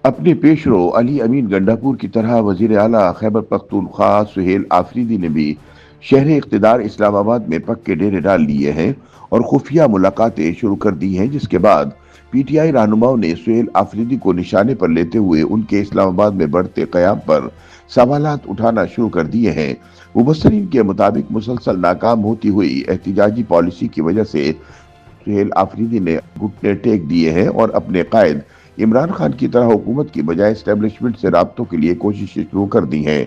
اپنے پیشرو علی امین گنڈاپور کی طرح وزیر اعلیٰ خیبر پختونخوا سہیل آفریدی نے بھی شہر اقتدار اسلام آباد میں پکے ڈیرے ڈال لیے ہیں اور خفیہ ملاقاتیں شروع کر دی ہیں، جس کے بعد پی ٹی آئی رہنماؤں نے سہیل آفریدی کو نشانے پر لیتے ہوئے ان کے اسلام آباد میں بڑھتے قیام پر سوالات اٹھانا شروع کر دیے ہیں۔ مبصرین کے مطابق مسلسل ناکام ہوتی ہوئی احتجاجی پالیسی کی وجہ سے سہیل آفریدی نے گھٹنے ٹیک دیے ہیں اور اپنے قائد عمران خان کی طرح حکومت کی بجائے اسٹیبلشمنٹ سے رابطوں کے لیے کوششیں شروع کر دی ہیں۔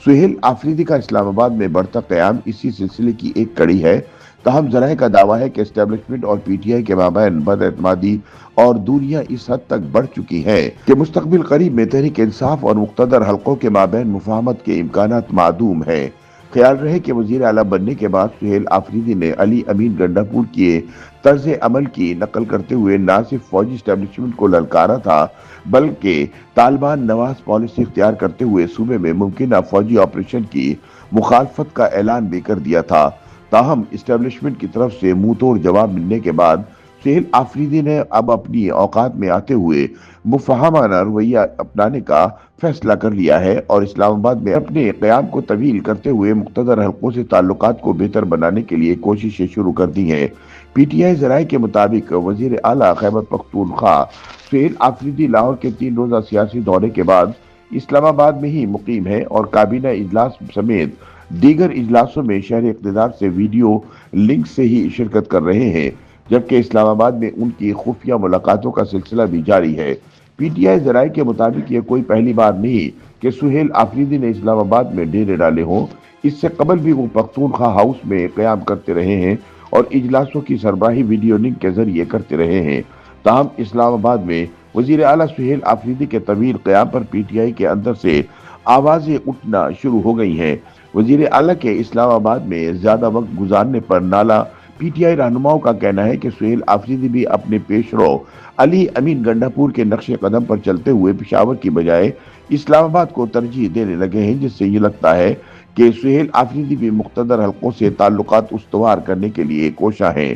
سہیل آفریدی کا اسلام آباد میں بڑھتا قیام اسی سلسلے کی ایک کڑی ہے، تاہم ذرائع کا دعویٰ ہے کہ اسٹیبلشمنٹ اور پی ٹی آئی کے مابین بد اعتمادی اور دوریاں اس حد تک بڑھ چکی ہیں کہ مستقبل قریب میں تحریک انصاف اور مقتدر حلقوں کے مابین مفاہمت کے امکانات معدوم ہیں۔ خیال رہے کہ وزیر اعلیٰ بننے کے بعد سہیل آفریدی نے علی امین گنڈاپور کے طرز عمل کی نقل کرتے ہوئے نہ صرف فوجی اسٹیبلشمنٹ کو للکارا تھا بلکہ طالبان نواز پالیسی اختیار کرتے ہوئے صوبے میں ممکنہ فوجی آپریشن کی مخالفت کا اعلان بھی کر دیا تھا۔ تاہم اسٹیبلشمنٹ کی طرف سے منہ توڑ جواب ملنے کے بعد سہیل آفریدی نے اب اپنی اوقات میں آتے ہوئے مفاہمانہ رویہ اپنانے کا فیصلہ کر لیا ہے اور اسلام آباد میں اپنے قیام کو طویل کرتے ہوئے مقتدر حلقوں سے تعلقات کو بہتر بنانے کے لیے کوششیں شروع کر دی ہیں۔ پی ٹی آئی ذرائع کے مطابق وزیر اعلیٰ خیبر پختونخوا سہیل آفریدی لاہور کے 3 روزہ سیاسی دورے کے بعد اسلام آباد میں ہی مقیم ہے اور کابینہ اجلاس سمیت دیگر اجلاسوں میں شہر اقتدار سے ویڈیو لنک سے ہی شرکت کر رہے ہیں، جبکہ اسلام آباد میں ان کی خفیہ ملاقاتوں کا سلسلہ بھی جاری ہے۔ پی ٹی آئی ذرائع کے مطابق یہ کوئی پہلی بار نہیں کہ سہیل آفریدی نے اسلام آباد میں ڈیرے ڈالے ہوں، اس سے قبل بھی وہ پختونخوا ہاؤس میں قیام کرتے رہے ہیں اور اجلاسوں کی سربراہی ویڈیو لنک کے ذریعے کرتے رہے ہیں۔ تاہم اسلام آباد میں وزیر اعلیٰ سہیل آفریدی کے طویل قیام پر پی ٹی آئی کے اندر سے آوازیں اٹھنا شروع ہو گئی ہیں۔ وزیر اعلیٰ کے اسلام آباد میں زیادہ وقت گزارنے پر نالا پی ٹی آئی رہنماؤں کا کہنا ہے کہ سہیل آفریدی بھی اپنے پیشرو علی امین گنڈاپور کے نقش قدم پر چلتے ہوئے پشاور کی بجائے اسلام آباد کو ترجیح دینے لگے ہیں، جس سے یہ لگتا ہے کہ سہیل آفریدی بھی مقتدر حلقوں سے تعلقات استوار کرنے کے لیے کوشاں ہیں۔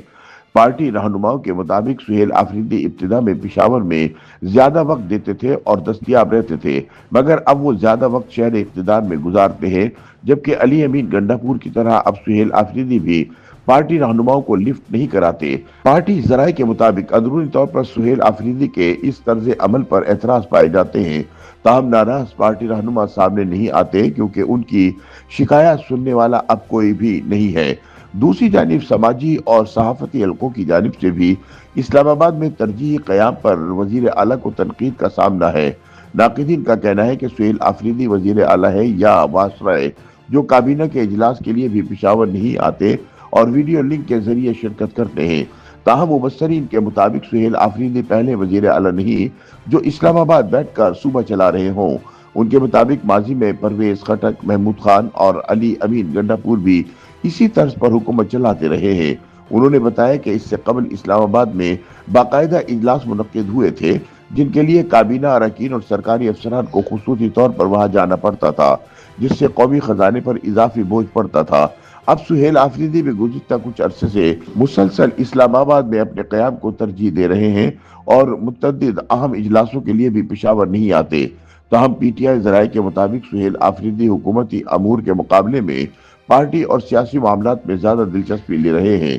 پارٹی رہنماؤں کے مطابق سہیل آفریدی ابتدا میں پشاور میں زیادہ وقت دیتے تھے اور دستیاب رہتے تھے، مگر اب وہ زیادہ وقت شہر اقتدار میں گزارتے ہیں، جبکہ علی امین گنڈاپور کی طرح اب سہیل آفریدی بھی پارٹی رہنماؤں کو لفٹ نہیں کراتے۔ پارٹی ذرائع کے مطابق اندرونی طور پر سہیل آفریدی کے اس طرز عمل پر اعتراض پائے جاتے ہیں، تاہم ناراض پارٹی رہنما سامنے نہیں آتے کیونکہ ان کی شکایات سننے والا اب کوئی بھی نہیں ہے۔ دوسری جانب سماجی اور صحافتی حلقوں کی جانب سے بھی اسلام آباد میں ترجیحی قیام پر وزیر اعلیٰ کو تنقید کا سامنا ہے۔ ناقدین کا کہنا ہے کہ سہیل آفریدی وزیر اعلیٰ ہے یا وائسرائے جو کابینہ کے اجلاس کے لیے بھی پشاور نہیں آتے اور ویڈیو لنک کے ذریعے شرکت کرتے ہیں۔ تاہم مبصرین کے مطابق سہیل آفریدی پہلے وزیر اعلیٰ نہیں جو اسلام آباد بیٹھ کر صوبہ چلا رہے ہوں۔ ان کے مطابق ماضی میں پرویز خٹک، محمود خان اور علی امین گنڈاپور بھی اسی طرز پر حکومت چلاتے رہے ہیں۔ انہوں نے بتایا کہ اس سے قبل اسلام آباد میں باقاعدہ اجلاس منعقد ہوئے تھے جن کے لیے کابینہ اراکین اور سرکاری افسران کو خصوصی طور پر وہاں جانا پڑتا تھا، جس سے قومی خزانے پر اضافی بوجھ پڑتا تھا۔ اب سہیل آفریدی بھی گزشتہ کچھ عرصے سے مسلسل اسلام آباد میں اپنے قیام کو ترجیح دے رہے ہیں اور متعدد اہم اجلاسوں کے لیے بھی پشاور نہیں آتے۔ تاہم پی ٹی آئی ذرائع کے مطابق سہیل آفریدی حکومتی امور کے مقابلے میں پارٹی اور سیاسی معاملات میں زیادہ دلچسپی لے رہے ہیں۔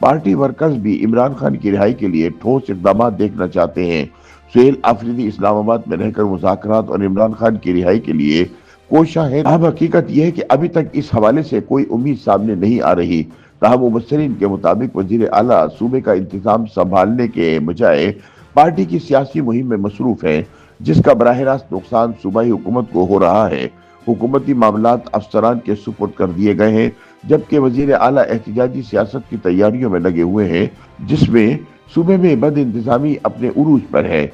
پارٹی ورکرز بھی عمران خان کی رہائی کے لیے ٹھوس اقدامات دیکھنا چاہتے ہیں۔ سہیل آفریدی اسلام آباد میں رہ کر مذاکرات اور عمران خان کی رہائی کے لیے کوشاں ہیں۔ تاہم حقیقت یہ ہے کہ ابھی تک اس حوالے سے کوئی امید سامنے نہیں آ رہی۔ تاہم مبصرین کے مطابق وزیر اعلیٰ صوبے کا انتظام سنبھالنے کے بجائے پارٹی کی سیاسی مہم میں مصروف ہیں، جس کا براہ راست نقصان صوبائی حکومت کو ہو رہا ہے۔ حکومتی معاملات افسران کے سپرد کر دیے گئے ہیں، جبکہ وزیر اعلیٰ احتجاجی سیاست کی تیاریوں میں لگے ہوئے ہیں، جس میں صوبے میں بد انتظامی اپنے عروج پر ہے۔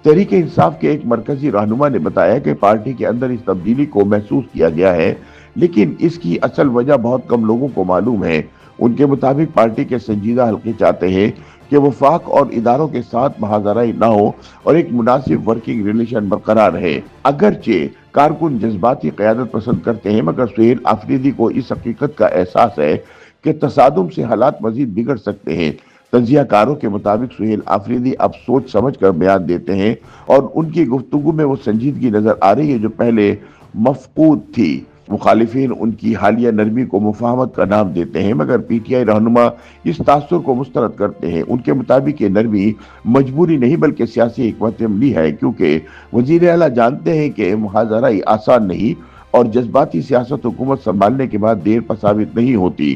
تحریک انصاف کے ایک مرکزی رہنما نے بتایا کہ پارٹی کے اندر اس تبدیلی کو محسوس کیا گیا ہے، لیکن اس کی اصل وجہ بہت کم لوگوں کو معلوم ہے۔ ان کے مطابق پارٹی کے سنجیدہ حلقے چاہتے ہیں کہ وفاق اور اداروں کے ساتھ محاذرائی نہ ہو اور ایک مناسب ورکنگ ریلیشن برقرار رہے۔ اگرچہ کارکن جذباتی قیادت پسند کرتے ہیں، مگر سہیل آفریدی کو اس حقیقت کا احساس ہے کہ تصادم سے حالات مزید بگڑ سکتے ہیں۔ تجزیہ کاروں کے مطابق سہیل آفریدی اب سوچ سمجھ کر بیان دیتے ہیں اور ان کی گفتگو میں وہ سنجیدگی نظر آ رہی ہے جو پہلے مفقود تھی۔ مخالفین ان کی حالیہ نرمی کو مفاہمت کا نام دیتے ہیں، مگر پی ٹی آئی رہنما اس تاثر کو مسترد کرتے ہیں۔ ان کے مطابق یہ نرمی مجبوری نہیں بلکہ سیاسی حکمت عملی ہے، کیونکہ وزیر اعلیٰ جانتے ہیں کہ محاذرہ آسان نہیں اور جذباتی سیاست حکومت سنبھالنے کے بعد دیر پر ثابت نہیں ہوتی۔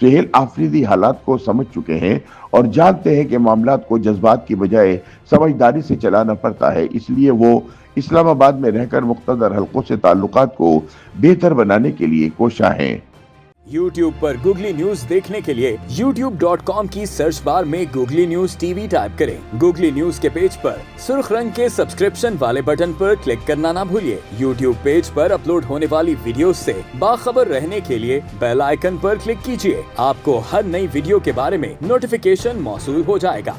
سہیل آفریدی حالات کو سمجھ چکے ہیں اور جانتے ہیں کہ معاملات کو جذبات کی بجائے سمجھداری سے چلانا پڑتا ہے، اس لیے وہ اسلام آباد میں رہ کر مقتدر حلقوں سے تعلقات کو بہتر بنانے کے لیے کوشاں ہیں۔ YouTube پر گوگلی نیوز دیکھنے کے لیے youtube.com کی سرچ بار میں googly news T V type کریں۔ گوگلی نیوز کے پیج پر سرخ رنگ کے سبسکرپشن والے بٹن پر کلک کرنا نہ بھولیے۔ YouTube پیج پر اپلوڈ ہونے والی ویڈیوز سے باخبر رہنے کے لیے بیل آئیکن پر کلک کیجیے۔ آپ کو ہر نئی ویڈیو کے بارے میں نوٹیفیکیشن موصول ہو جائے گا۔